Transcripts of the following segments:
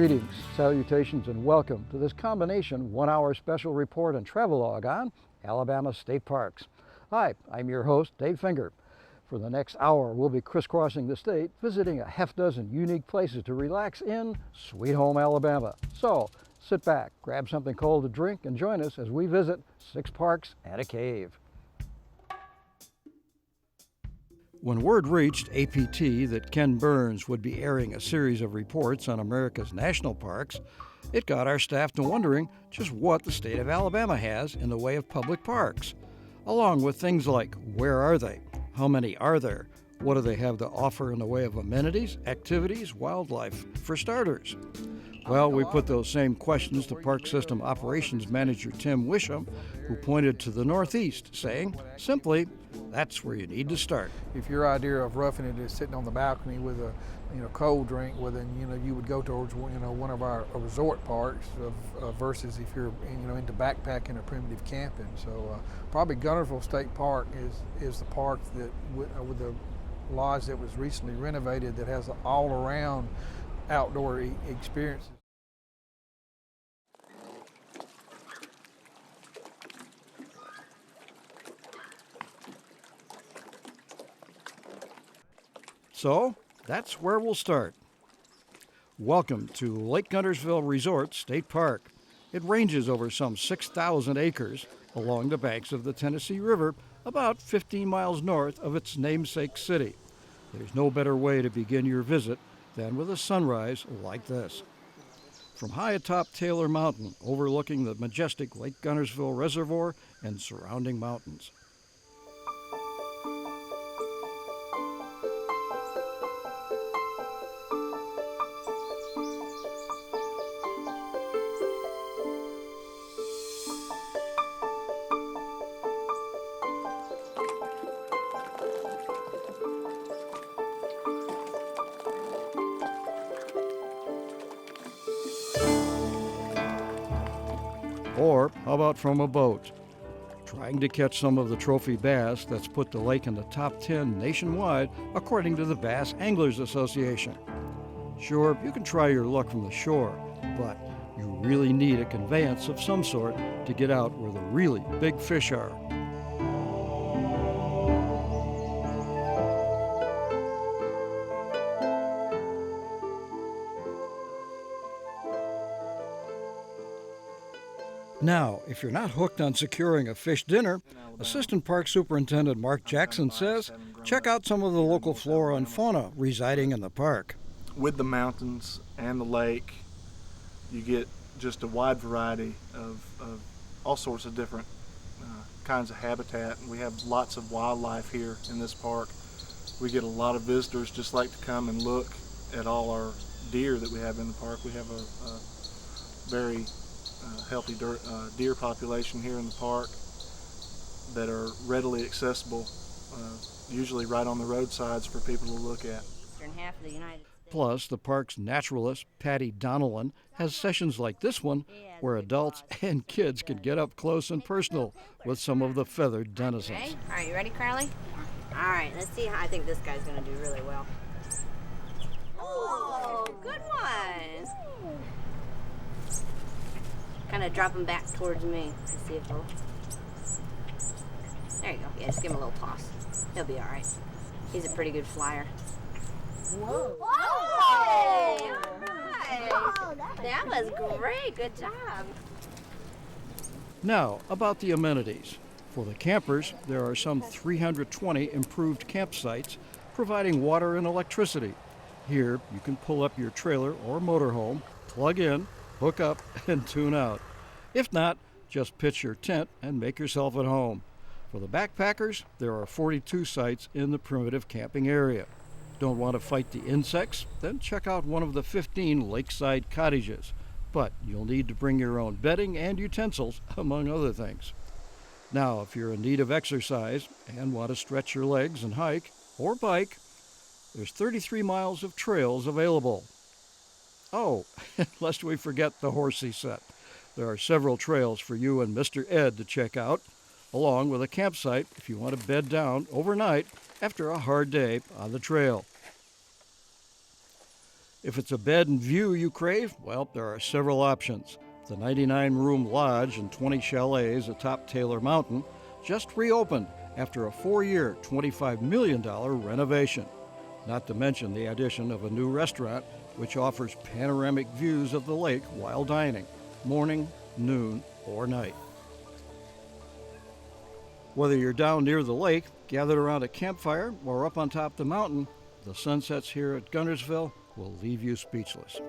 Greetings, salutations, and welcome to this combination 1-hour special report and travelogue on Alabama state parks. Hi, I'm your host, Dave Finger. For the next hour, we'll be crisscrossing the state, visiting a half-dozen unique places to relax in Sweet Home, Alabama. So, sit back, grab something cold to drink, and join us as we visit 6 parks and a cave. When word reached APT that Ken Burns would be airing a series of reports on America's national parks, it got our staff to wondering just what the state of Alabama has in the way of public parks, along with things like where are they, how many are there, what do they have to offer in the way of amenities, activities, wildlife, for starters. Well, we put those same questions to Park System Operations Manager Tim Wisham, who pointed to the Northeast, saying, simply, that's where you need to start. If your idea of roughing it is sitting on the balcony with a cold drink, well then you would go towards one of our resort parks versus if you're into backpacking or primitive camping. So probably Guntersville State Park is the park that with the lodge that was recently renovated that has all around outdoor experiences. So, that's where we'll start. Welcome to Lake Guntersville Resort State Park. It ranges over some 6,000 acres along the banks of the Tennessee River, about 15 miles north of its namesake city. There's no better way to begin your visit than with a sunrise like this. From high atop Taylor Mountain, overlooking the majestic Lake Guntersville Reservoir and surrounding mountains. Or how about from a boat? Trying to catch some of the trophy bass that's put the lake in the top 10 nationwide according to the Bass Anglers Association. Sure, you can try your luck from the shore, but you really need a conveyance of some sort to get out where the really big fish are. Now, if you're not hooked on securing a fish dinner, Assistant Park Superintendent Mark Jackson says, check out some of the local flora and fauna residing in the park. With the mountains and the lake, you get just a wide variety of all sorts of different kinds of habitat. We have lots of wildlife here in this park. We get a lot of visitors just like to come and look at all our deer that we have in the park. We have a very healthy deer population here in the park that are readily accessible, usually right on the roadsides for people to look at. Eastern half of the United States. Plus, the park's naturalist, Patty Donnellan, has sessions like this one where adults and kids can get up close and personal with some of the feathered denizens. Okay. All right, you ready, Carly? All right, let's see how I think this guy's going to do really well. Oh, good one. Kind of drop him back towards me to see if he'll... There you go. Yeah, just give him a little toss. He'll be all right. He's a pretty good flyer. Whoa! Whoa! Hey, all right. Oh, that was great. Good job. Now, about the amenities. For the campers, there are some 320 improved campsites providing water and electricity. Here, you can pull up your trailer or motorhome, plug in, hook up, and tune out. If not, just pitch your tent and make yourself at home. For the backpackers, there are 42 sites in the primitive camping area. Don't want to fight the insects? Then check out one of the 15 lakeside cottages. But you'll need to bring your own bedding and utensils, among other things. Now, if you're in need of exercise and want to stretch your legs and hike or bike, there's 33 miles of trails available. Oh, lest we forget the horsey set. There are several trails for you and Mr. Ed to check out, along with a campsite if you want to bed down overnight after a hard day on the trail. If it's a bed and view you crave, well, there are several options. The 99-room lodge and 20 chalets atop Taylor Mountain just reopened after a 4-year, $25 million renovation. Not to mention the addition of a new restaurant which offers panoramic views of the lake while dining, morning, noon, or night. Whether you're down near the lake, gathered around a campfire, or up on top of the mountain, the sunsets here at Guntersville will leave you speechless.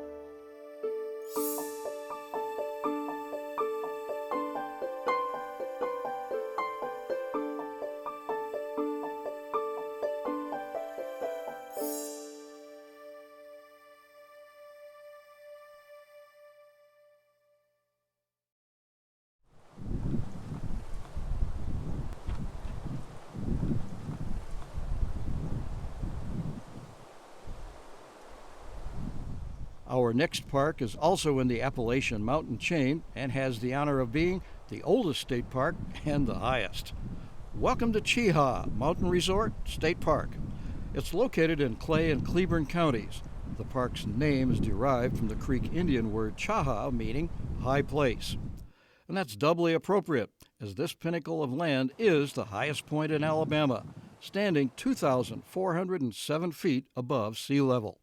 Our next park is also in the Appalachian mountain chain and has the honor of being the oldest state park and the highest. Welcome to Cheaha Mountain Resort State Park. It's located in Clay and Cleburne counties. The park's name is derived from the Creek Indian word chaha, meaning high place. And that's doubly appropriate, as this pinnacle of land is the highest point in Alabama, standing 2,407 feet above sea level.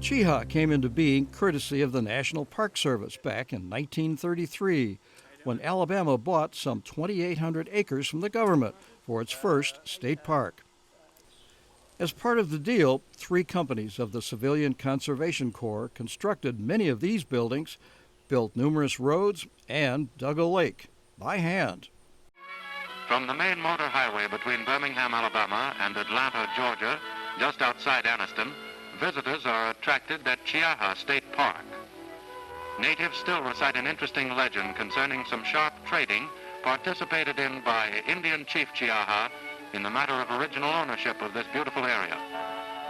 Cheaha came into being courtesy of the National Park Service back in 1933, when Alabama bought some 2,800 acres from the government for its first state park. As part of the deal, 3 companies of the Civilian Conservation Corps constructed many of these buildings, built numerous roads, and dug a lake by hand. From the main motor highway between Birmingham, Alabama, and Atlanta, Georgia, just outside Anniston, visitors are attracted at Cheaha State Park. Natives still recite an interesting legend concerning some sharp trading participated in by Indian Chief Cheaha in the matter of original ownership of this beautiful area.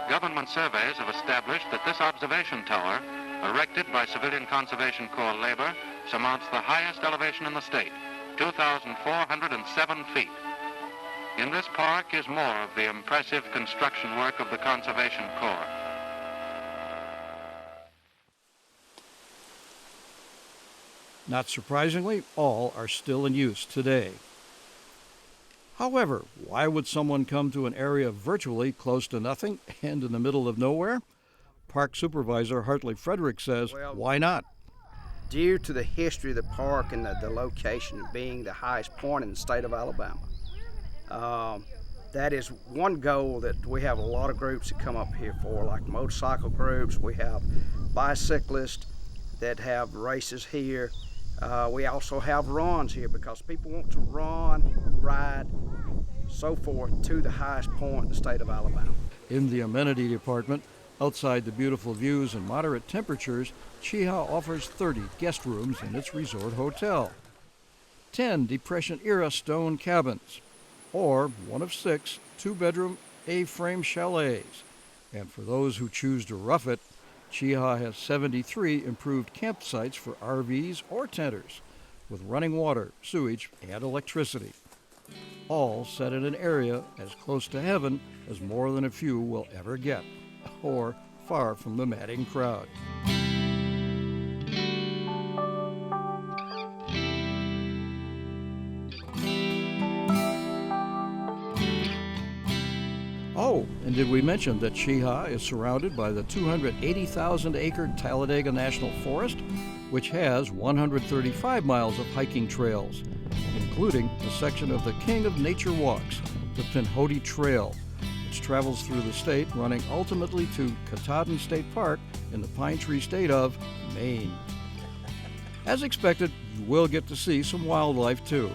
Government surveys have established that this observation tower, erected by Civilian Conservation Corps labor, surmounts the highest elevation in the state, 2,407 feet. In this park is more of the impressive construction work of the Conservation Corps. Not surprisingly, all are still in use today. However, why would someone come to an area virtually close to nothing and in the middle of nowhere? Park Supervisor Hartley Frederick says, why not? Due to the history of the park and the location being the highest point in the state of Alabama. That is one goal that we have a lot of groups that come up here for, like motorcycle groups. We have bicyclists that have races here. We also have runs here because people want to run, ride, so forth to the highest point in the state of Alabama. In the amenity department, outside the beautiful views and moderate temperatures, Cheaha offers 30 guest rooms in its resort hotel, 10 Depression-era stone cabins, or one of 6 2-bedroom A-frame chalets. And for those who choose to rough it, Cheaha has 73 improved campsites for RVs or tenters, with running water, sewage, and electricity. All set in an area as close to heaven as more than a few will ever get, or far from the madding crowd. Oh, and did we mention that Cheaha is surrounded by the 280,000-acre Talladega National Forest, which has 135 miles of hiking trails, including a section of the King of Nature Walks, the Pinhoti Trail, which travels through the state, running ultimately to Katahdin State Park in the Pine Tree State of Maine. As expected, you will get to see some wildlife too.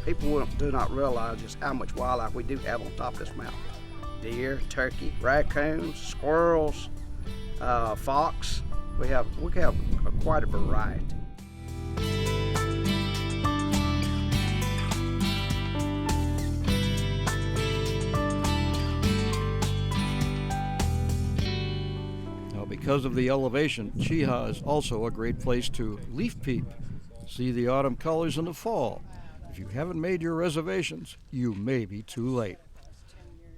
People do not realize just how much wildlife we do have on top of this mountain. Deer, turkey, raccoons, squirrels, fox. We have quite a variety. Now, because of the elevation, Cheeha is also a great place to leaf peep, see the autumn colors in the fall. If you haven't made your reservations, you may be too late.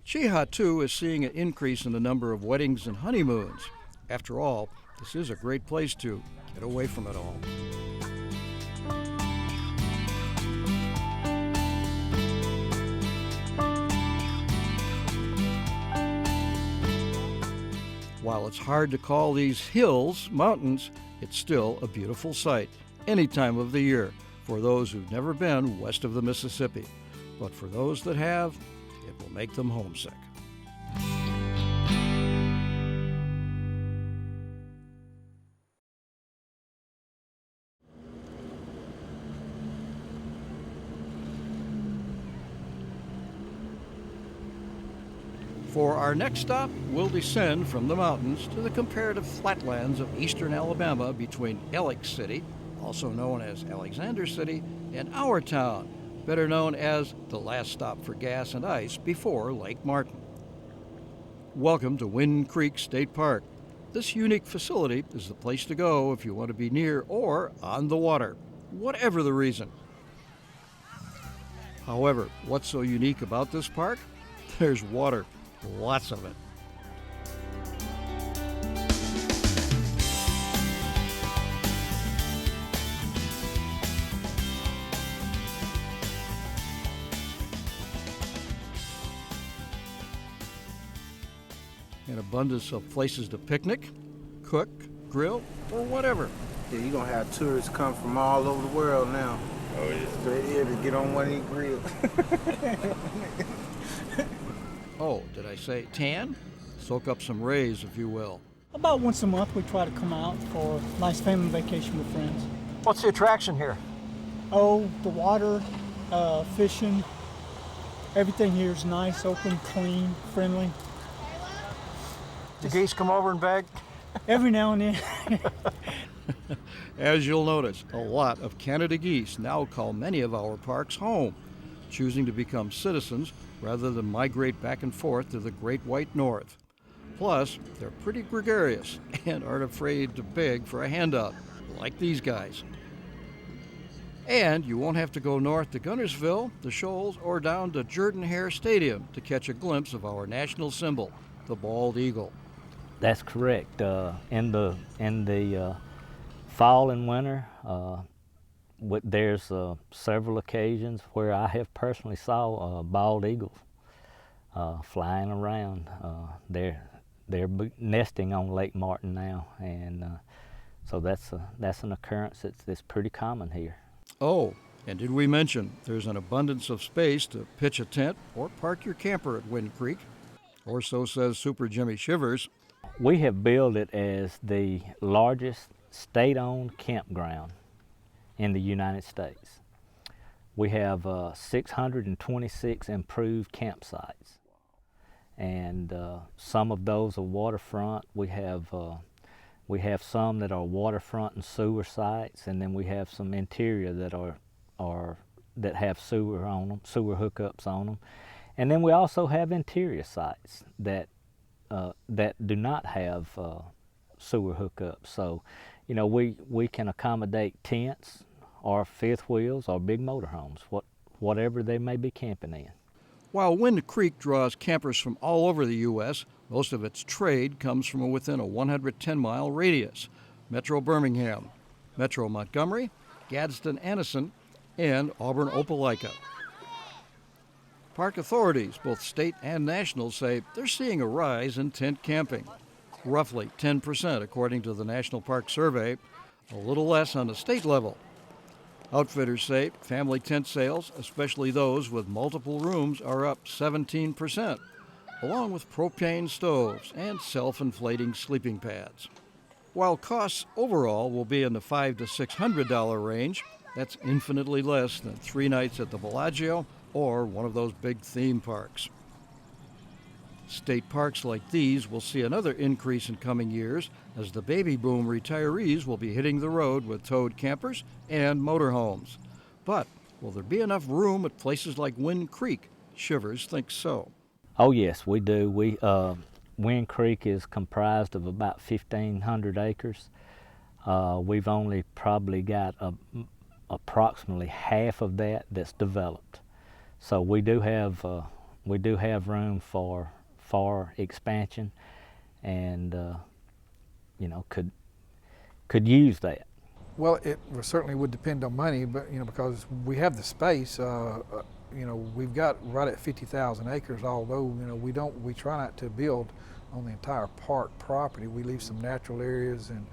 Cheeha, too, is seeing an increase in the number of weddings and honeymoons. After all, this is a great place to get away from it all. While it's hard to call these hills mountains, it's still a beautiful sight any time of the year for those who've never been west of the Mississippi. But for those that have, it will make them homesick. For our next stop, we'll descend from the mountains to the comparative flatlands of eastern Alabama between Alex City, also known as Alexander City, and our town, better known as the last stop for gas and ice before Lake Martin. Welcome to Wind Creek State Park. This unique facility is the place to go if you want to be near or on the water, whatever the reason. However, what's so unique about this park? There's water. Lots of it. An abundance of places to picnic, cook, grill, or whatever. Yeah, you're gonna have tourists come from all over the world now. Oh yeah. Straight here to get on one of these grills. Oh, did I say tan? Soak up some rays, if you will. About once a month we try to come out for a nice family vacation with friends. What's the attraction here? Oh, the water, fishing. Everything here is nice, open, clean, friendly. The geese come over and beg? Every now and then. As you'll notice, a lot of Canada geese now call many of our parks home, choosing to become citizens rather than migrate back and forth to the Great White North. Plus, they're pretty gregarious and aren't afraid to beg for a handout, like these guys. And you won't have to go north to Guntersville, the Shoals, or down to Jordan-Hare Stadium to catch a glimpse of our national symbol, the bald eagle. That's correct. In the fall and winter, there's several occasions where I have personally saw bald eagles flying around. They're nesting on Lake Martin now, and so that's an occurrence that's pretty common here. Oh, and did we mention there's an abundance of space to pitch a tent or park your camper at Wind Creek, or so says Super Jimmy Shivers. We have billed it as the largest state-owned campground in the United States. We have 626 improved campsites, and some of those are waterfront. We have some that are waterfront and sewer sites, and then we have some interior that have sewer on them, sewer hookups on them, and then we also have interior sites that do not have sewer hookups. So, you know, we can accommodate tents or fifth wheels or big motorhomes, whatever they may be camping in. While Wind Creek draws campers from all over the U.S., most of its trade comes from within a 110-mile radius. Metro Birmingham, Metro Montgomery, Gadsden-Anniston, and Auburn-Opelika. Park authorities, both state and national, say they're seeing a rise in tent camping. Roughly 10% according to the National Park Survey, a little less on the state level. Outfitters say family tent sales, especially those with multiple rooms, are up 17%, along with propane stoves and self-inflating sleeping pads. While costs overall will be in the $500 to $600 range, that's infinitely less than 3 nights at the Bellagio or one of those big theme parks. State parks like these will see another increase in coming years as the baby boom retirees will be hitting the road with towed campers and motorhomes. But will there be enough room at places like Wind Creek? Shivers thinks so. Oh yes, we do. Wind Creek is comprised of about 1,500 acres. We've only probably got approximately half of that that's developed. So we do have room for expansion, and could use that. Well, it certainly would depend on money, but because we have the space, we've got right at 50,000 acres. Although we try not to build on the entire park property. We leave some natural areas, and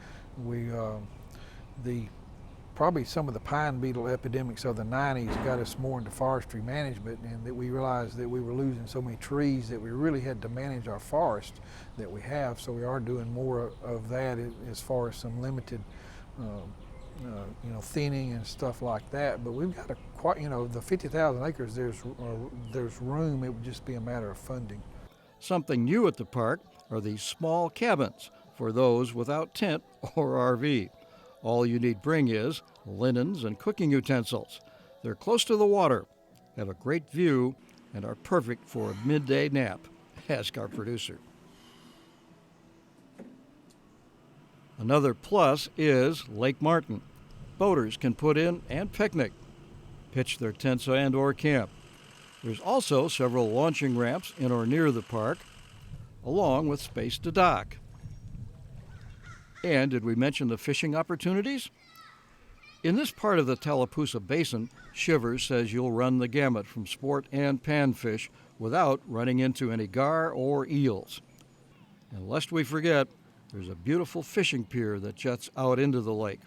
probably some of the pine beetle epidemics of the 90s got us more into forestry management, and that we realized that we were losing so many trees that we really had to manage our forest that we have. So we are doing more of that as far as some limited thinning and stuff like that. But we've got the 50,000 acres, there's room. It would just be a matter of funding. Something new at the park are these small cabins for those without tent or RV. All you need bring is linens and cooking utensils. They're close to the water, have a great view, and are perfect for a midday nap. Ask our producer. Another plus is Lake Martin. Boaters can put in and picnic, pitch their tents and or camp. There's also several launching ramps in or near the park, along with space to dock. And did we mention the fishing opportunities? In this part of the Tallapoosa Basin, Shivers says you'll run the gamut from sport and panfish without running into any gar or eels. And lest we forget, there's a beautiful fishing pier that juts out into the lake.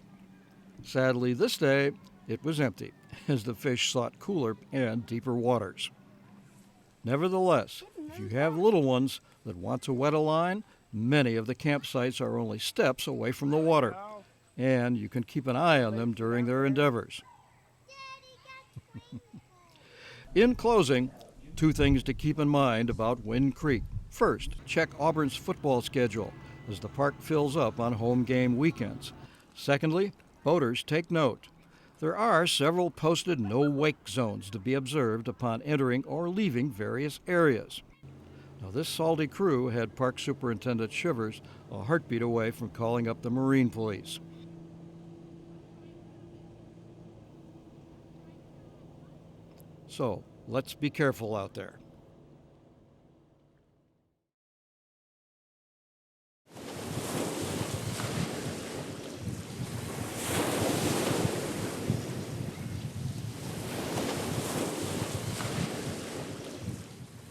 Sadly, this day, it was empty as the fish sought cooler and deeper waters. Nevertheless, if you have little ones that want to wet a line, many of the campsites are only steps away from the water, and you can keep an eye on them during their endeavors. In closing, 2 things to keep in mind about Wind Creek. First, check Auburn's football schedule as the park fills up on home game weekends. Secondly, boaters take note. There are several posted no-wake zones to be observed upon entering or leaving various areas. Now, this salty crew had Park Superintendent Shivers a heartbeat away from calling up the Marine Police. So, let's be careful out there.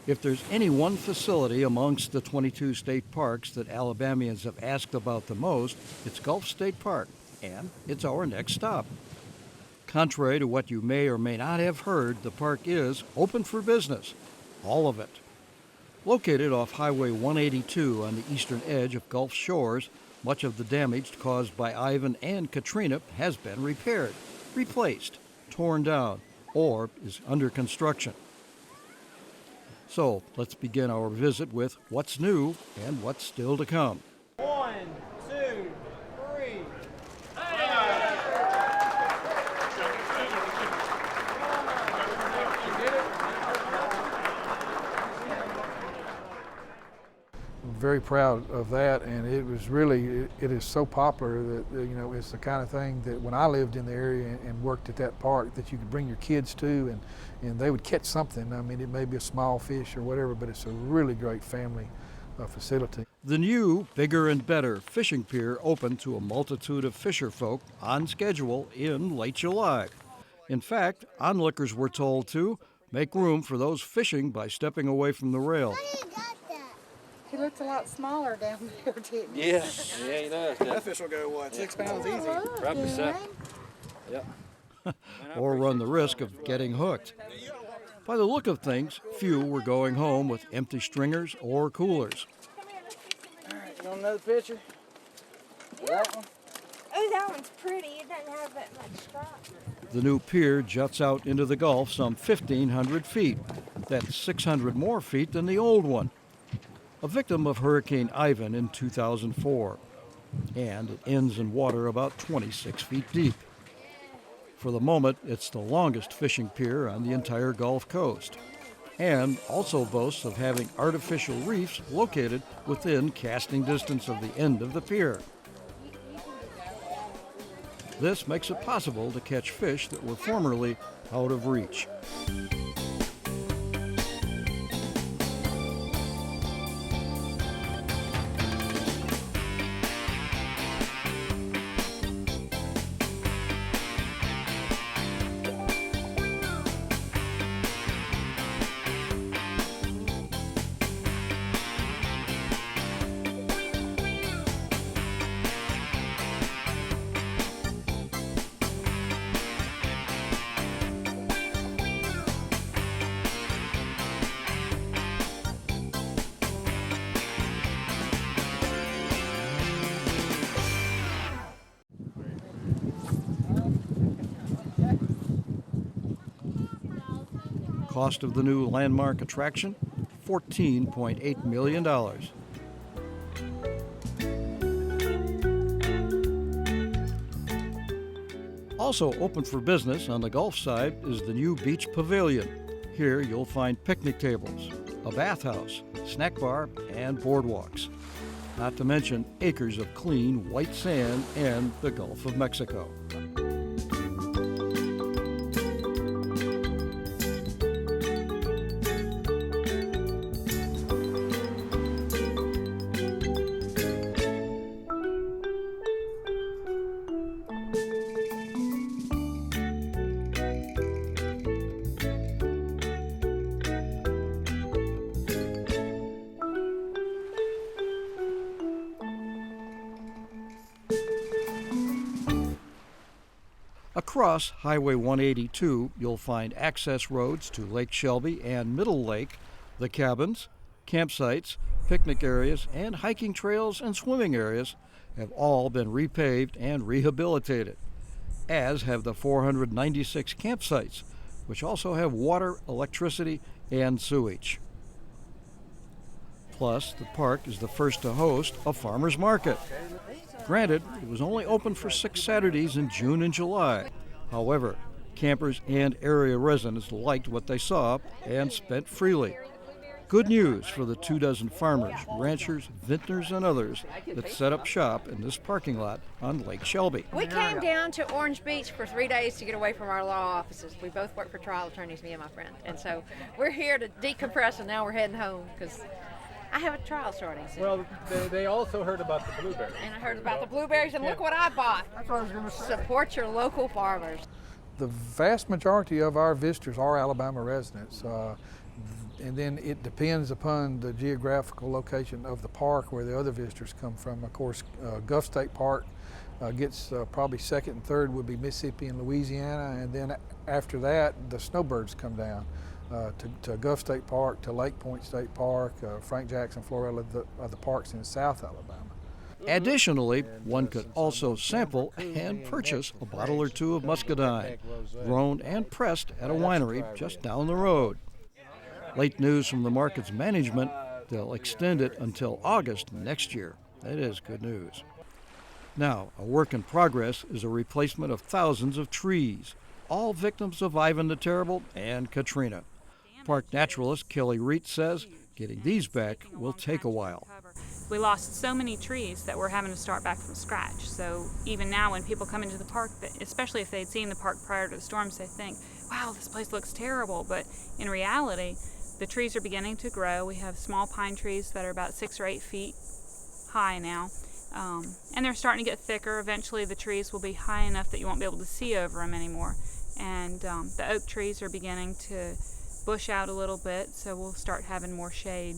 If there's any one facility amongst the 22 state parks that Alabamians have asked about the most, it's Gulf State Park, and it's our next stop. Contrary to what you may or may not have heard, the park is open for business, all of it. Located off Highway 182 on the eastern edge of Gulf Shores, much of the damage caused by Ivan and Katrina has been repaired, replaced, torn down, or is under construction. So let's begin our visit with what's new and what's still to come. 1, 2, 3. I'm very proud of that, and it is so popular that it's the kind of thing that when I lived in the area and worked at that park that you could bring your kids to, and they would catch something. I mean, it may be a small fish or whatever, but it's a really great family facility. The new, bigger and better fishing pier opened to a multitude of fisher folk on schedule in late July. In fact, onlookers were told to make room for those fishing by stepping away from the rail. He looked a lot smaller down there, didn't he? Yeah, he does. That fish will go, what, 6 pounds easy? Probably so. Yep. Or run the risk of getting hooked. By the look of things, few were going home with empty stringers or coolers. All right, you want another picture? That one? Oh, that one's pretty. It doesn't have that much strap. The new pier juts out into the Gulf some 1,500 feet. That's 600 more feet than the old one. A victim of Hurricane Ivan in 2004. And it ends in water about 26 feet deep. For the moment, it's the longest fishing pier on the entire Gulf Coast, and also boasts of having artificial reefs located within casting distance of the end of the pier. This makes it possible to catch fish that were formerly out of reach. Cost of the new landmark attraction, $14.8 million. Also open for business on the Gulf side is the new beach pavilion. Here you'll find picnic tables, a bathhouse, snack bar, and boardwalks. Not to mention acres of clean white sand and the Gulf of Mexico. Across Highway 182, you'll find access roads to Lake Shelby and Middle Lake, the cabins, campsites, picnic areas, and hiking trails and swimming areas have all been repaved and rehabilitated, as have the 496 campsites, which also have water, electricity, and sewage. Plus, the park is the first to host a farmer's market. Granted, it was only open for 6 Saturdays in June and July. However, campers and area residents liked what they saw and spent freely. Good news for the 24 farmers, ranchers, vintners, and others that set up shop in this parking lot on Lake Shelby. We came down to Orange Beach for 3 days to get away from our law offices. We both work for trial attorneys, me and my friend. And so we're here to decompress, and now we're heading home because I have a trial starting soon. Well, they also heard about the blueberries. And I heard about the blueberries, and look what I bought. That's what I was going to say. Support your local farmers. The vast majority of our visitors are Alabama residents. And then it depends upon the geographical location of the park where the other visitors come from. Of course, Gulf State Park gets probably second and third would be Mississippi and Louisiana, and then after that, the snowbirds come down to Gulf State Park, to Lake Point State Park, Frank Jackson, Florella, the parks in South Alabama. Additionally, one could also sample and purchase a bottle or two of muscadine, grown and pressed at a winery just down the road. Late news from the market's management, they'll extend it until August next year. That is good news. Now, a work in progress is a replacement of thousands of trees, all victims of Ivan the Terrible and Katrina. Park naturalist Kelly Reed says getting these back will take a while. We lost so many trees that we're having to start back from scratch. So even now when people come into the park, especially if they'd seen the park prior to the storms, they think, wow, this place looks terrible. But in reality, the trees are beginning to grow. We have small pine trees that are about 6 or 8 feet high now. And they're starting to get thicker. Eventually the trees will be high enough that you won't be able to see over them anymore. And the oak trees are beginning to bush out a little bit, so we'll start having more shade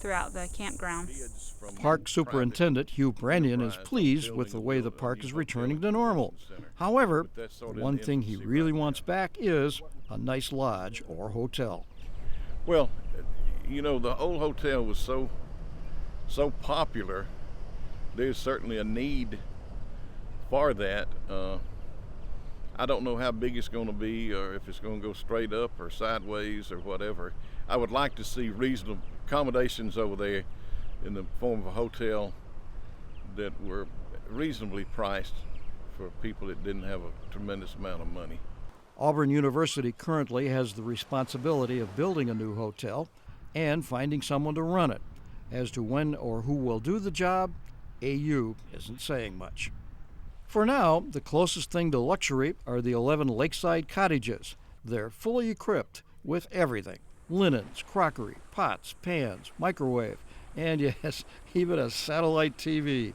throughout the campground. Park Superintendent Hugh Brannion is pleased with the way the park is returning to normal. However, the one thing he really wants back is a nice lodge or hotel. Well, you know, the old hotel was so popular. There's certainly a need for that. I don't know how big it's going to be, or if it's going to go straight up or sideways or whatever. I would like to see reasonable accommodations over there in the form of a hotel that were reasonably priced for people that didn't have a tremendous amount of money. Auburn University currently has the responsibility of building a new hotel and finding someone to run it. As to when or who will do the job, AU isn't saying much. For now, the closest thing to luxury are the 11 lakeside cottages. They're fully equipped with everything: linens, crockery, pots, pans, microwave, and yes, even a satellite TV.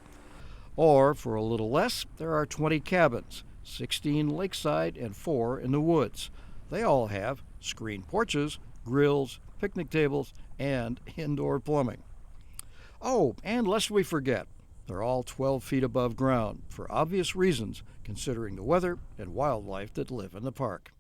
Or, for a little less, there are 20 cabins, 16 lakeside and 4 in the woods. They all have screen porches, grills, picnic tables, and indoor plumbing. Oh, and lest we forget, they're all 12 feet above ground, for obvious reasons, considering the weather and wildlife that live in the park.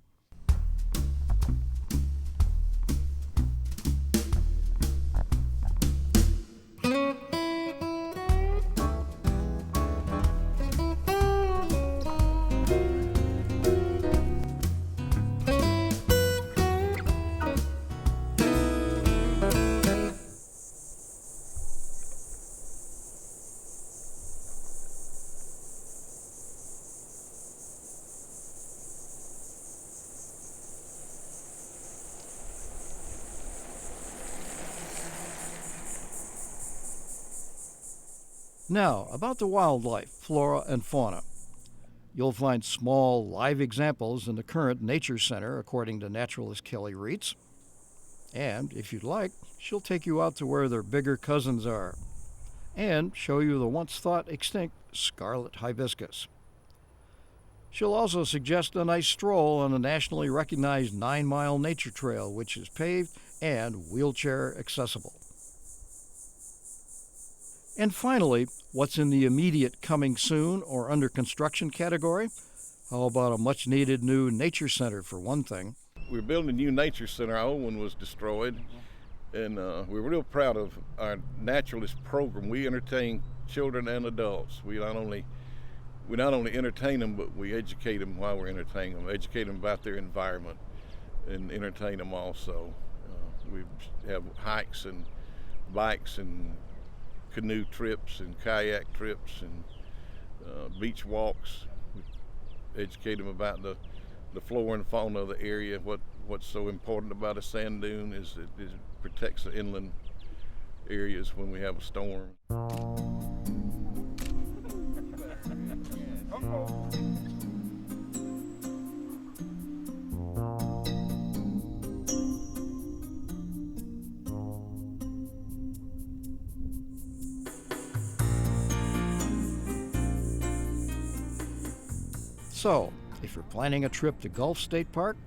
Now, about the wildlife, flora, and fauna. You'll find small, live examples in the current Nature Center, according to naturalist Kelly Reitz. And, if you'd like, she'll take you out to where their bigger cousins are, and show you the once-thought extinct scarlet hibiscus. She'll also suggest a nice stroll on the nationally recognized 9-mile nature trail, which is paved and wheelchair accessible. And finally, what's in the immediate coming soon or under construction category? How about a much-needed new nature center, for one thing? We're building a new nature center. Our old one was destroyed, and we're real proud of our naturalist program. We entertain children and adults. We not only entertain them, but we educate them while we're entertaining them. Educate them about their environment and entertain them also. We have hikes and bikes and canoe trips and kayak trips and beach walks. We educate them about the flora and fauna of the area. What's so important about a sand dune is that it protects the inland areas when we have a storm. So, if you're planning a trip to Gulf State Park,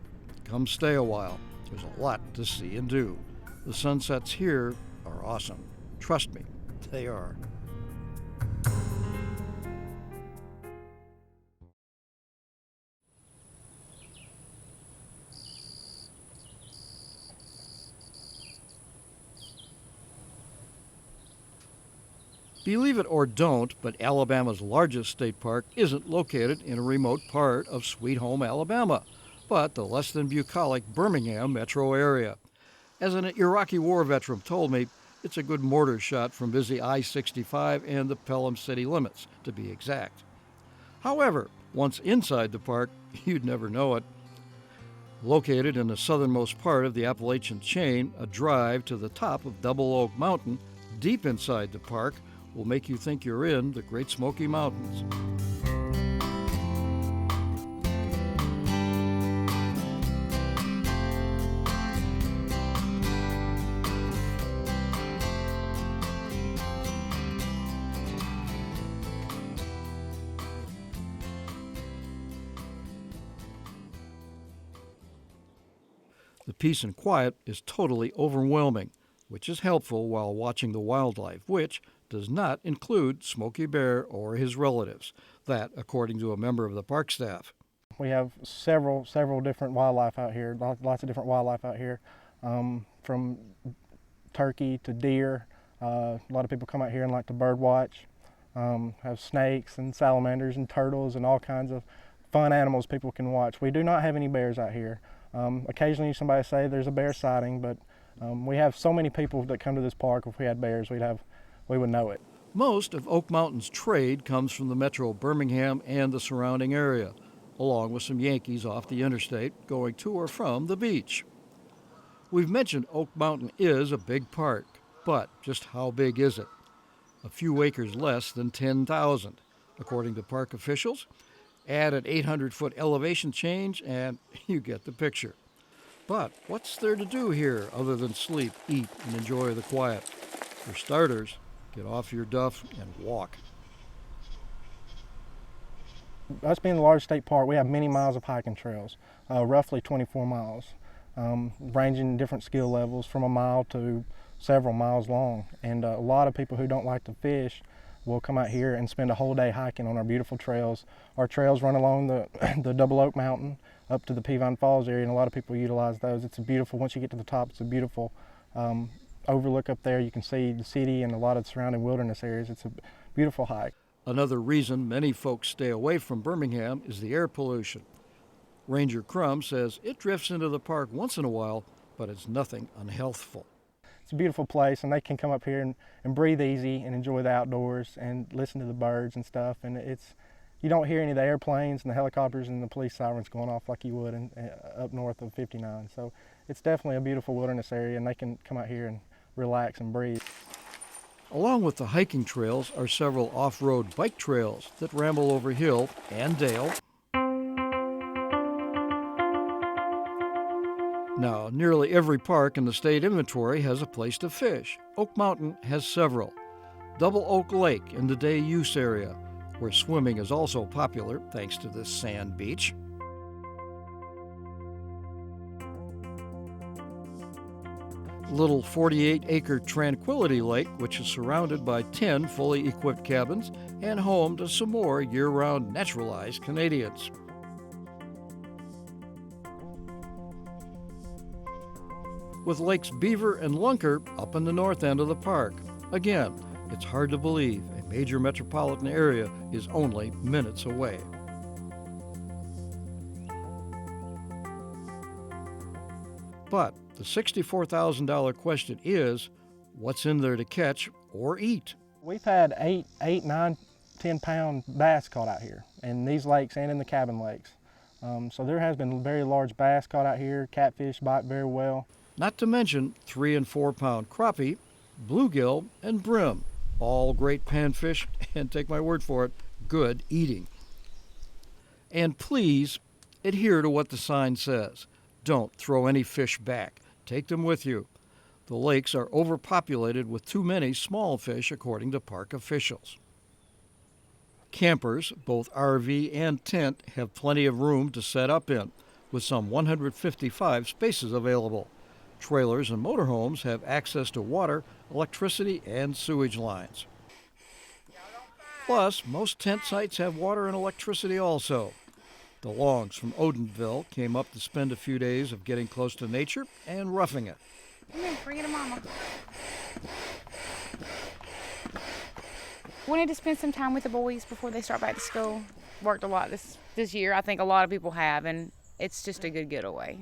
come stay a while. There's a lot to see and do. The sunsets here are awesome. Trust me, they are. Believe it or don't, but Alabama's largest state park isn't located in a remote part of Sweet Home, Alabama, but the less than bucolic Birmingham metro area. As an Iraqi war veteran told me, it's a good mortar shot from busy I-65 and the Pelham city limits, to be exact. However, once inside the park, you'd never know it. Located in the southernmost part of the Appalachian chain, a drive to the top of Double Oak Mountain, deep inside the park, will make you think you're in the Great Smoky Mountains. The peace and quiet is totally overwhelming, which is helpful while watching the wildlife, which does not include Smokey Bear or his relatives. That, according to a member of the park staff. We have several different wildlife out here, lots of different wildlife out here, from turkey to deer. A lot of people come out here and like to bird watch. have snakes and salamanders and turtles and all kinds of fun animals people can watch. We do not have any bears out here. Occasionally somebody say there's a bear sighting, but we have so many people that come to this park. If we had bears, we would know it. Most of Oak Mountain's trade comes from the metro Birmingham and the surrounding area, along with some Yankees off the interstate going to or from the beach. We've mentioned Oak Mountain is a big park, but just how big is it? A few acres less than 10,000, according to park officials. Add an 800-foot elevation change and you get the picture. But what's there to do here other than sleep, eat, and enjoy the quiet? For starters, get off your duff and walk. Us being the largest state park, we have many miles of hiking trails, roughly 24 miles, ranging in different skill levels from a mile to several miles long. And a lot of people who don't like to fish will come out here and spend a whole day hiking on our beautiful trails. Our trails run along the Double Oak Mountain up to the Peavine Falls area, and a lot of people utilize those. It's a beautiful, once you get to the top, it's a beautiful overlook up there. You can see the city and a lot of the surrounding wilderness areas. It's a beautiful hike. Another reason many folks stay away from Birmingham is the air pollution. Ranger Crum says it drifts into the park once in a while, but it's nothing unhealthful. It's a beautiful place, and they can come up here and breathe easy and enjoy the outdoors and listen to the birds and stuff. And you don't hear any of the airplanes and the helicopters and the police sirens going off like you would up north of 59. So it's definitely a beautiful wilderness area, and they can come out here and relax and breathe. Along with the hiking trails are several off-road bike trails that ramble over hill and dale. Now, nearly every park in the state inventory has a place to fish. Oak Mountain has several. Double Oak Lake in the day use area, where swimming is also popular thanks to this sand beach. Little 48-acre Tranquility Lake, which is surrounded by 10 fully equipped cabins and home to some more year-round naturalized Canadians. With Lakes Beaver and Lunker up in the north end of the park. Again, it's hard to believe a major metropolitan area is only minutes away. But the $64,000 question is, what's in there to catch or eat? We've had 8, 9, 10-pound bass caught out here in these lakes and in the cabin lakes. So there has been very large bass caught out here. Catfish bite very well. Not to mention 3 and 4 pound crappie, bluegill, and brim. All great panfish, and take my word for it, good eating. And please adhere to what the sign says. Don't throw any fish back. Take them with you. The lakes are overpopulated with too many small fish, according to park officials. Campers, both RV and tent, have plenty of room to set up in, with some 155 spaces available. Trailers and motorhomes have access to water, electricity, and sewage lines. Plus, most tent sites have water and electricity also. The Longs from Odenville came up to spend a few days of getting close to nature and roughing it. Come here, bring it to Mama. Wanted to spend some time with the boys before they start back to school. Worked a lot this year. I think a lot of people have, and it's just a good getaway.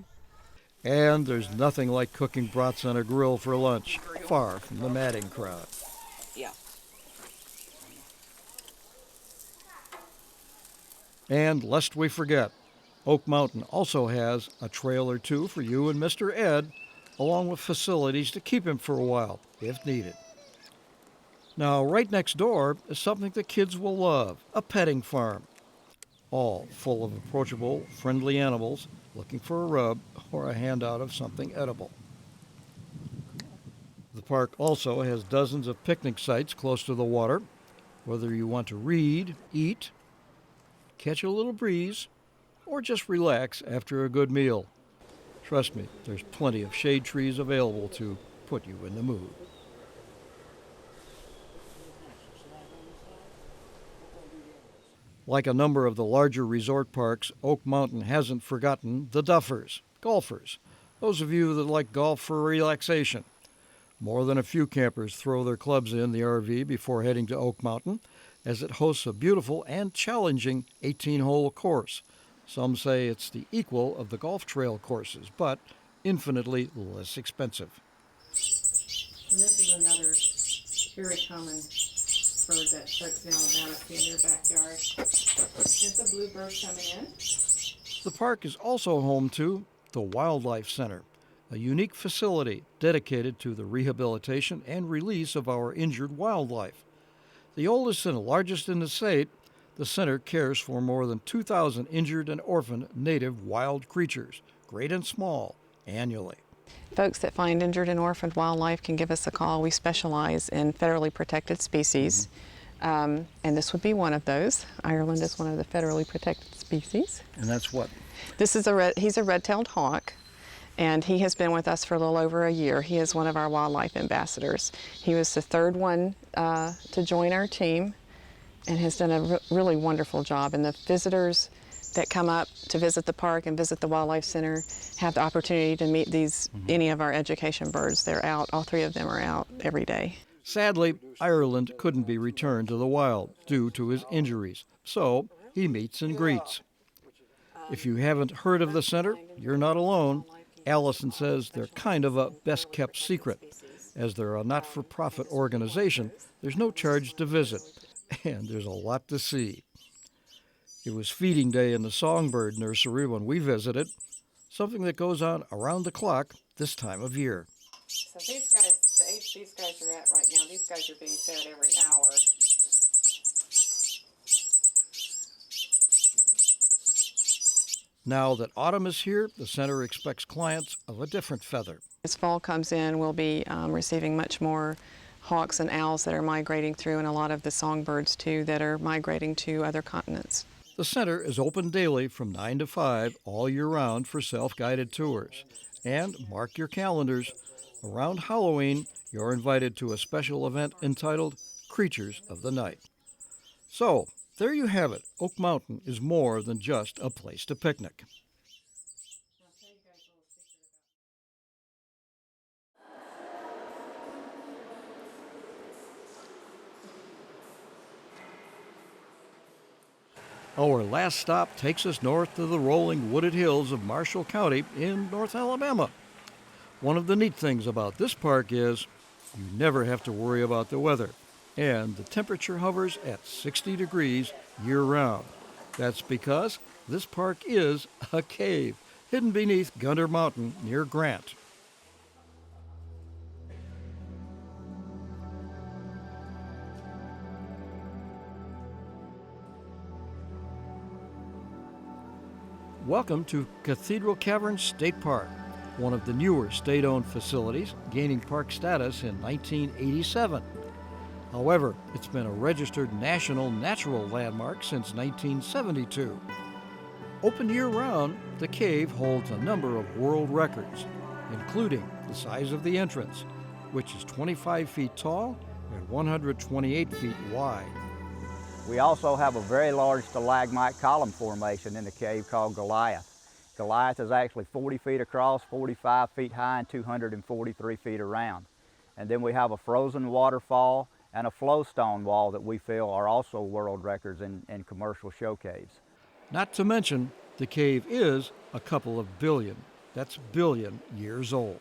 And there's nothing like cooking brats on a grill for lunch, far from the madding crowd. Yeah. And lest we forget, Oak Mountain also has a trail or two for you and Mr. Ed, along with facilities to keep him for a while, if needed. Now, right next door is something the kids will love, a petting farm. All full of approachable, friendly animals looking for a rub or a handout of something edible. The park also has dozens of picnic sites close to the water, whether you want to read, eat, catch a little breeze, or just relax after a good meal. Trust me, there's plenty of shade trees available to put you in the mood. Like a number of the larger resort parks, Oak Mountain hasn't forgotten the duffers, golfers, those of you that like golf for relaxation. More than a few campers throw their clubs in the RV before heading to Oak Mountain, as it hosts a beautiful and challenging 18-hole course. Some say it's the equal of the golf trail courses, but infinitely less expensive. And this is another very common bird that folks in Alabama see in their backyard. Here's the bluebird coming in. The park is also home to the Wildlife Center, a unique facility dedicated to the rehabilitation and release of our injured wildlife. The oldest and largest in the state, the center cares for more than 2,000 injured and orphaned native wild creatures, great and small, annually. Folks that find injured and orphaned wildlife can give us a call. We specialize in federally protected species, and this would be one of those. Ireland is one of the federally protected species. And that's what? This is he's a red-tailed hawk, and he has been with us for a little over a year. He is one of our wildlife ambassadors. He was the third one to join our team and has done a really wonderful job. And the visitors that come up to visit the park and visit the Wildlife Center have the opportunity to meet any of our education birds. They're out, all three of them are out every day. Sadly, Ireland couldn't be returned to the wild due to his injuries, so he meets and greets. If you haven't heard of the center, you're not alone. Allison says they're kind of a best-kept secret. As they're a not-for-profit organization, there's no charge to visit, and there's a lot to see. It was feeding day in the songbird nursery when we visited, something that goes on around the clock this time of year. So these guys, the age these guys are at right now, these guys are being fed every hour. Now that autumn is here, the center expects clients of a different feather. As fall comes in, we'll be receiving much more hawks and owls that are migrating through, and a lot of the songbirds too that are migrating to other continents. The center is open daily from 9 to 5 all year round for self-guided tours. And mark your calendars, around Halloween, you're invited to a special event entitled Creatures of the Night. So, there you have it. Oak Mountain is more than just a place to picnic. Our last stop takes us north to the rolling wooded hills of Marshall County in North Alabama. One of the neat things about this park is you never have to worry about the weather, and the temperature hovers at 60 degrees year-round. That's because this park is a cave hidden beneath Gunter Mountain near Grant. Welcome to Cathedral Cavern State Park, one of the newer state-owned facilities, gaining park status in 1987. However, it's been a registered national natural landmark since 1972. Open year-round, the cave holds a number of world records, including the size of the entrance, which is 25 feet tall and 128 feet wide. We also have a very large stalagmite column formation in the cave called Goliath. Goliath is actually 40 feet across, 45 feet high, and 243 feet around. And then we have a frozen waterfall and a flowstone wall that we feel are also world records in commercial show caves. Not to mention, the cave is a couple of billion, that's billion years old.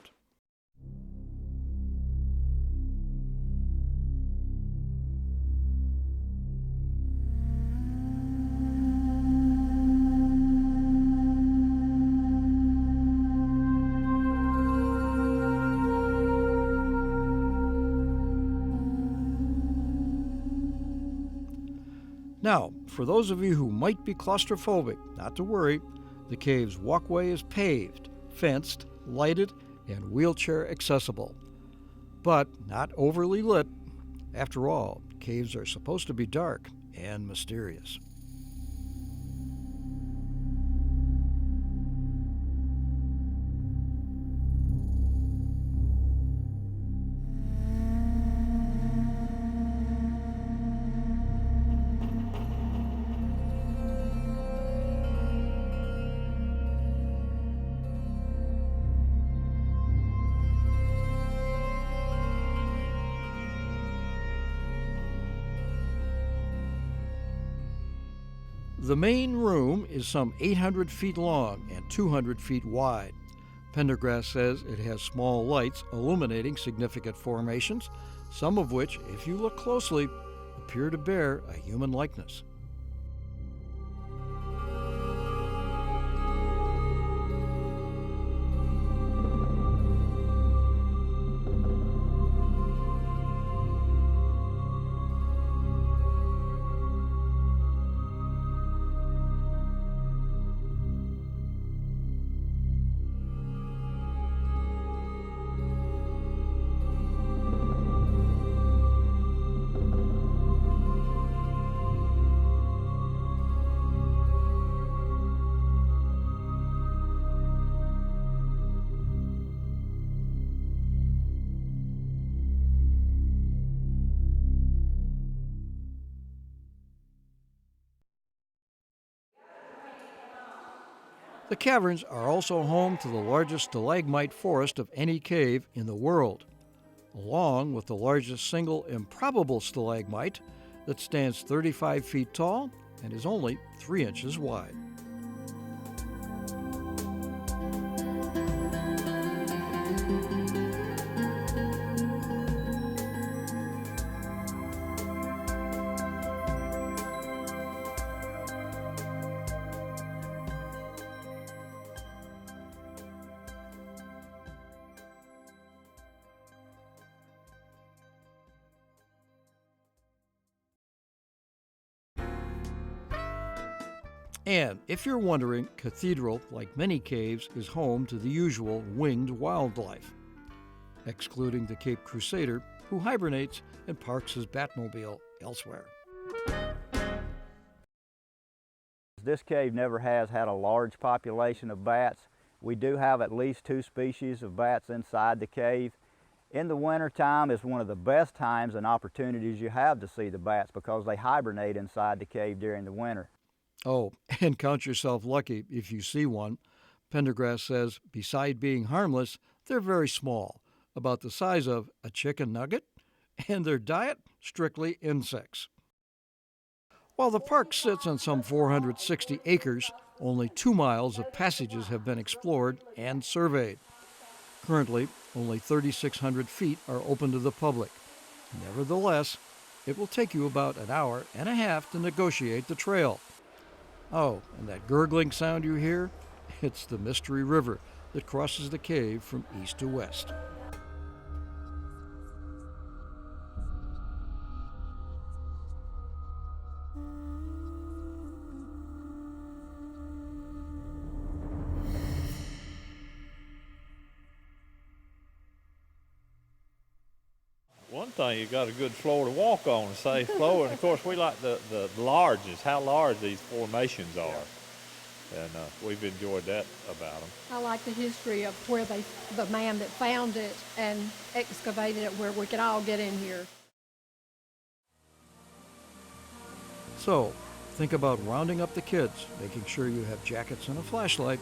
Now, for those of you who might be claustrophobic, not to worry. The cave's walkway is paved, fenced, lighted, and wheelchair accessible. But not overly lit. After all, caves are supposed to be dark and mysterious. The main room is some 800 feet long and 200 feet wide. Pendergrass says it has small lights illuminating significant formations, some of which, if you look closely, appear to bear a human likeness. The caverns are also home to the largest stalagmite forest of any cave in the world, along with the largest single improbable stalagmite that stands 35 feet tall and is only 3 inches wide. And if you're wondering, Cathedral, like many caves, is home to the usual winged wildlife, excluding the Cape Crusader, who hibernates and parks his Batmobile elsewhere. This cave never has had a large population of bats. We do have at least 2 species of bats inside the cave. In the wintertime is one of the best times and opportunities you have to see the bats because they hibernate inside the cave during the winter. Oh, and count yourself lucky if you see one. Pendergrass says, beside being harmless, they're very small, about the size of a chicken nugget, and their diet, strictly insects. While the park sits on some 460 acres, only 2 miles of passages have been explored and surveyed. Currently, only 3,600 feet are open to the public. Nevertheless, it will take you about an hour and a half to negotiate the trail. Oh, and that gurgling sound you hear? It's the Mystery River that crosses the cave from east to west. One thing, you got a good floor to walk on, a safe floor, and of course we like the largeness, how large these formations are, and we've enjoyed that about them. I like the history of where the man that found it and excavated it, where we could all get in here. So, think about rounding up the kids, making sure you have jackets and a flashlight,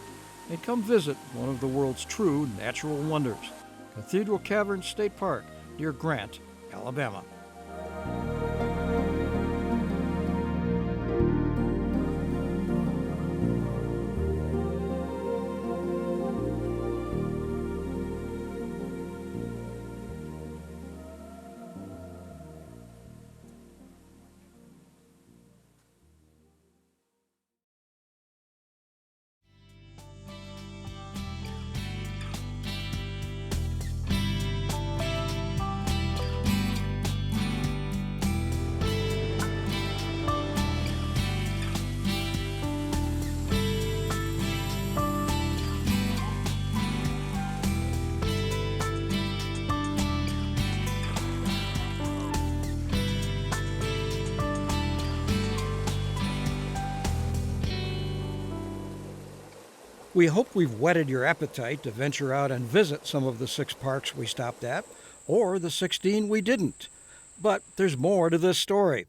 and come visit one of the world's true natural wonders, Cathedral Caverns State Park, near Grant, Alabama. We hope we've whetted your appetite to venture out and visit some of the 6 parks we stopped at, or the 16 we didn't. But there's more to this story.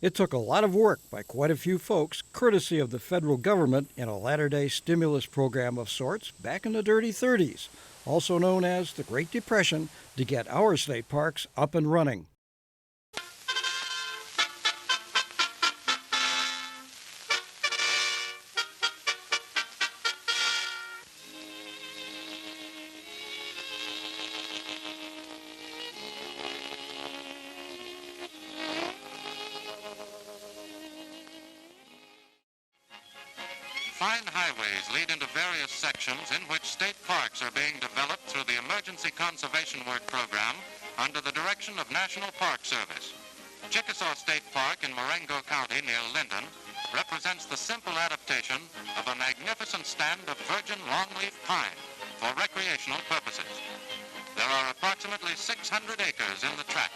It took a lot of work by quite a few folks, courtesy of the federal government in a latter-day stimulus program of sorts back in the dirty 30s, also known as the Great Depression, to get our state parks up and running. highways lead into various sections in which state parks are being developed through the Emergency Conservation Work Program under the direction of National Park Service. Chickasaw State Park in Marengo County near Linden represents the simple adaptation of a magnificent stand of virgin longleaf pine for recreational purposes. There are approximately 600 acres in the tract.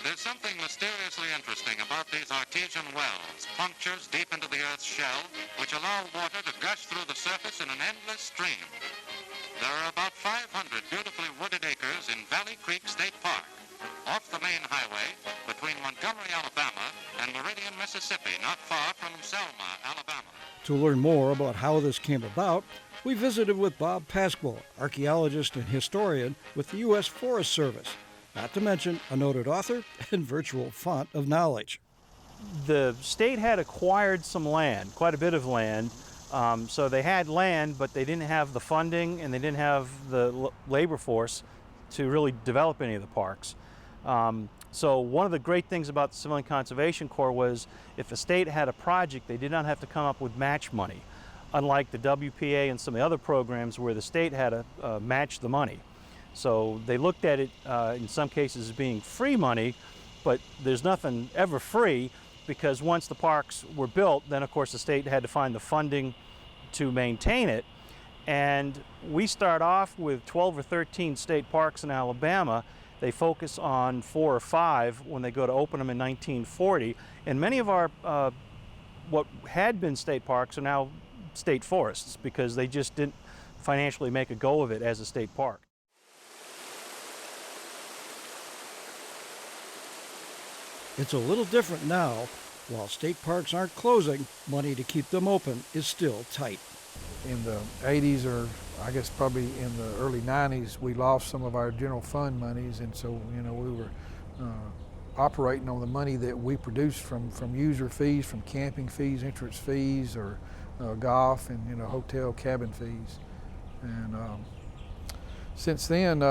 There's something mysteriously interesting about these artesian wells, punctures deep into the Earth's shell, which allow water to gush through the surface in an endless stream. There are about 500 beautifully wooded acres in Valley Creek State Park, off the main highway between Montgomery, Alabama, and Meridian, Mississippi, not far from Selma, Alabama. To learn more about how this came about, we visited with Bob Pasquale, archaeologist and historian with the U.S. Forest Service, not to mention a noted author and virtual font of knowledge. The state had acquired some land, quite a bit of land, so they had land, but they didn't have the funding and they didn't have the labor force to really develop any of the parks. So one of the great things about the Civilian Conservation Corps was if the state had a project, they did not have to come up with match money, unlike the WPA and some of the other programs where the state had to match the money. So they looked at it in some cases as being free money, but there's nothing ever free, because once the parks were built, then of course the state had to find the funding to maintain it. And we start off with 12 or 13 state parks in Alabama. They focus on 4 or 5 when they go to open them in 1940. And many of our, what had been state parks are now state forests, because they just didn't financially make a go of it as a state park. It's a little different now. While state parks aren't closing, money to keep them open is still tight. In the 80s, or I guess probably in the early 90s, we lost some of our general fund monies, and so we were operating on the money that we produced from user fees, from camping fees, entrance fees, or golf and hotel cabin fees. And since then,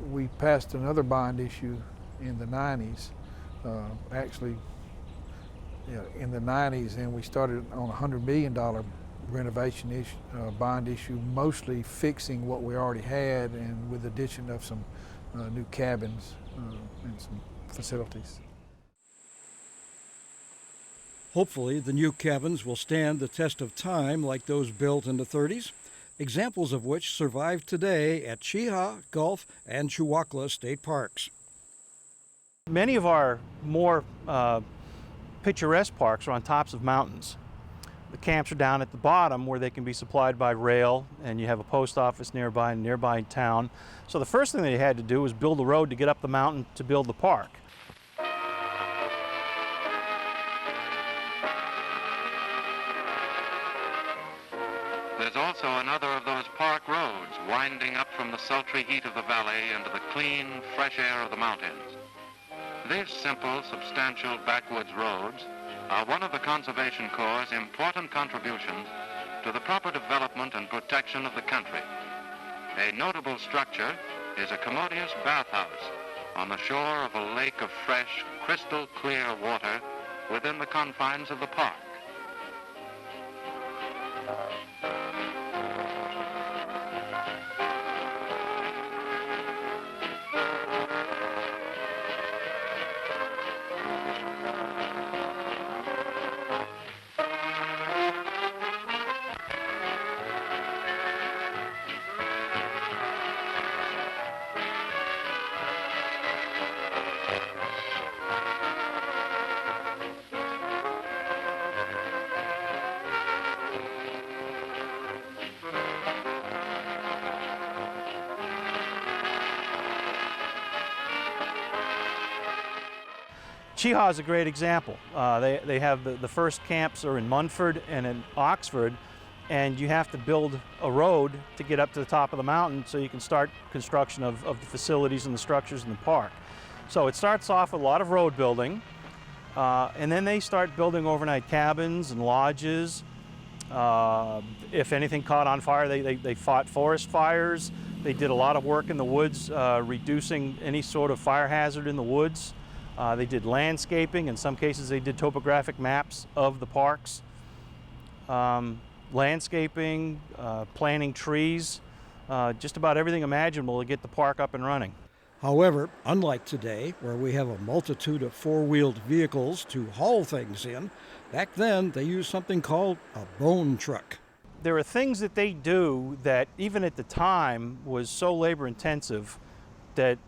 we passed another bond issue in the 90s. Actually, in the 90s, and we started on a $100 million renovation bond issue, mostly fixing what we already had, and with the addition of some new cabins and some facilities. Hopefully, the new cabins will stand the test of time like those built in the 30s, examples of which survive today at Cheaha, Gulf, and Chewacla state parks. Many of our more picturesque parks are on tops of mountains. The camps are down at the bottom where they can be supplied by rail, and you have a post office nearby and nearby town. So the first thing they had to do was build a road to get up the mountain to build the park. There's also another of those park roads winding up from the sultry heat of the valley into the clean, fresh air of the mountains. These simple, substantial backwoods roads are one of the Conservation Corps' important contributions to the proper development and protection of the country. A notable structure is a commodious bathhouse on the shore of a lake of fresh, crystal clear water within the confines of the park. Cheaha is a great example. They have the first camps are in Munford and in Oxford, and you have to build a road to get up to the top of the mountain so you can start construction of the facilities and the structures in the park. So it starts off with a lot of road building, and then they start building overnight cabins and lodges. If anything caught on fire, they fought forest fires. They did a lot of work in the woods, reducing any sort of fire hazard in the woods. They did landscaping. In some cases, they did topographic maps of the parks. Landscaping, planting trees, just about everything imaginable to get the park up and running. However, unlike today, where we have a multitude of four-wheeled vehicles to haul things in, back then they used something called a bone truck. There are things that they do that even at the time was so labor-intensive that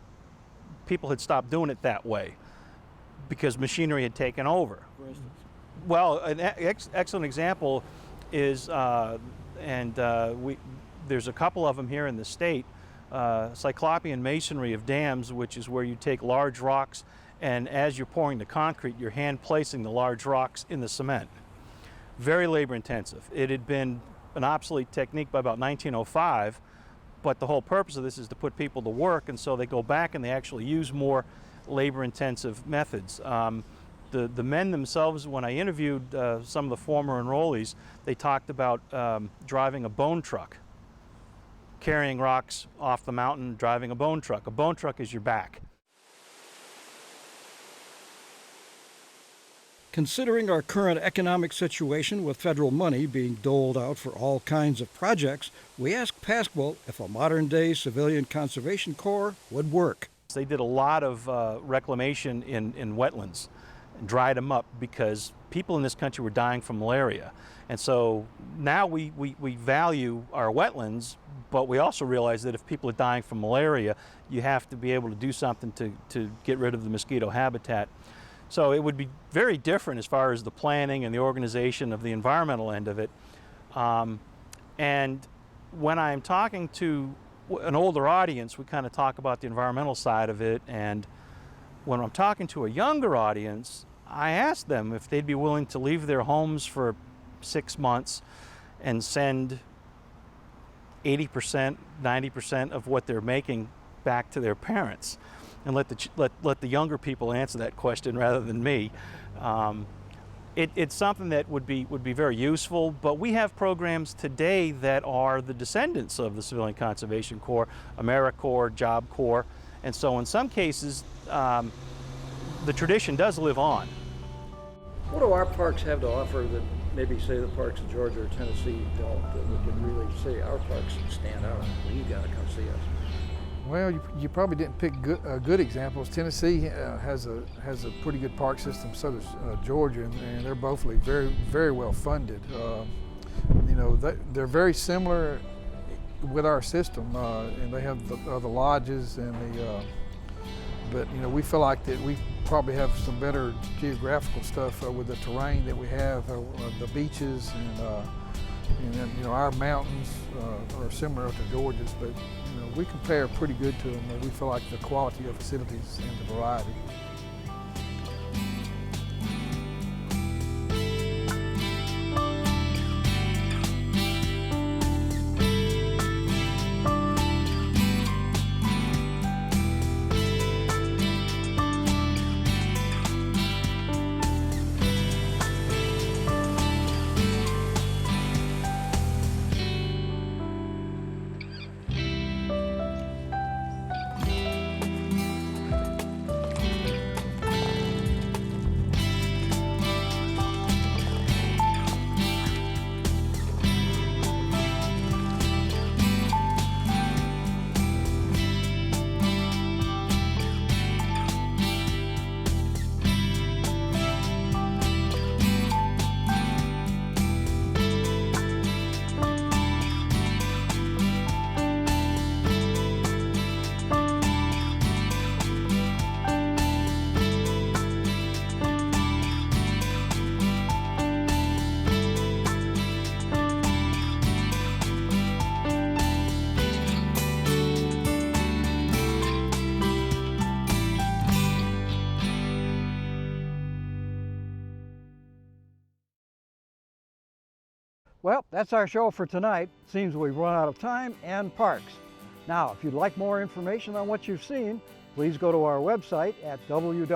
people had stopped doing it that way because machinery had taken over. For instance? Well, an excellent example is, there's a couple of them here in the state, cyclopean masonry of dams, which is where you take large rocks and as you're pouring the concrete, you're hand placing the large rocks in the cement. Very labor intensive. It had been an obsolete technique by about 1905, but the whole purpose of this is to put people to work, and so they go back and they actually use more labor intensive methods. The men themselves, when I interviewed some of the former enrollees, they talked about driving a bone truck, carrying rocks off the mountain, driving a bone truck. A bone truck is your back. Considering our current economic situation with federal money being doled out for all kinds of projects, we asked Pasquale if a modern-day civilian conservation corps would work. They did a lot of reclamation in wetlands and dried them up because people in this country were dying from malaria. And so now we value our wetlands, but we also realize that if people are dying from malaria, you have to be able to do something to get rid of the mosquito habitat. So it would be very different as far as the planning and the organization of the environmental end of it. And when I'm talking to an older audience, we kind of talk about the environmental side of it. And when I'm talking to a younger audience, I ask them if they'd be willing to leave their homes for 6 months and send 80%, 90% of what they're making back to their parents. And let the younger people answer that question rather than me. It's something that would be very useful, but we have programs today that are the descendants of the Civilian Conservation Corps, AmeriCorps, Job Corps, and so in some cases the tradition does live on. What do our parks have to offer that maybe, say, the parks in Georgia or Tennessee don't, that we can really say our parks stand out? Well, you got to come see us. Well, you probably didn't pick good examples. Tennessee has a pretty good park system. So does Georgia, and they're both very, very well funded. You know, they're very similar with our system, and they have the lodges and the. But you know, we feel like that we probably have some better geographical stuff with the terrain that we have, the beaches, and then, you know, our mountains are similar to Georgia's, but you know, we compare pretty good to them. We feel like the quality of facilities and the variety. Well, that's our show for tonight. Seems we've run out of time and parks. Now, if you'd like more information on what you've seen, please go to our website at www.aptv.org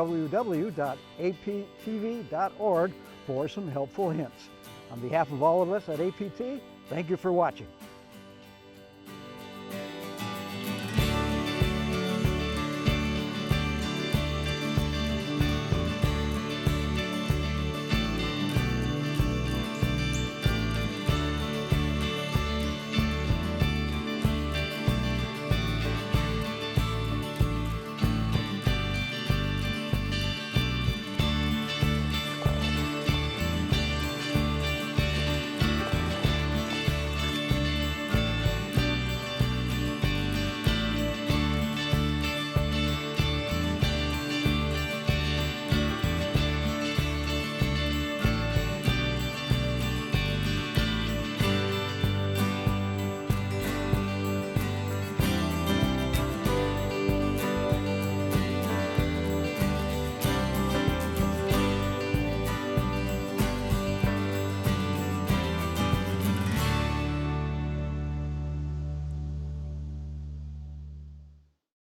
for some helpful hints. On behalf of all of us at APT, thank you for watching.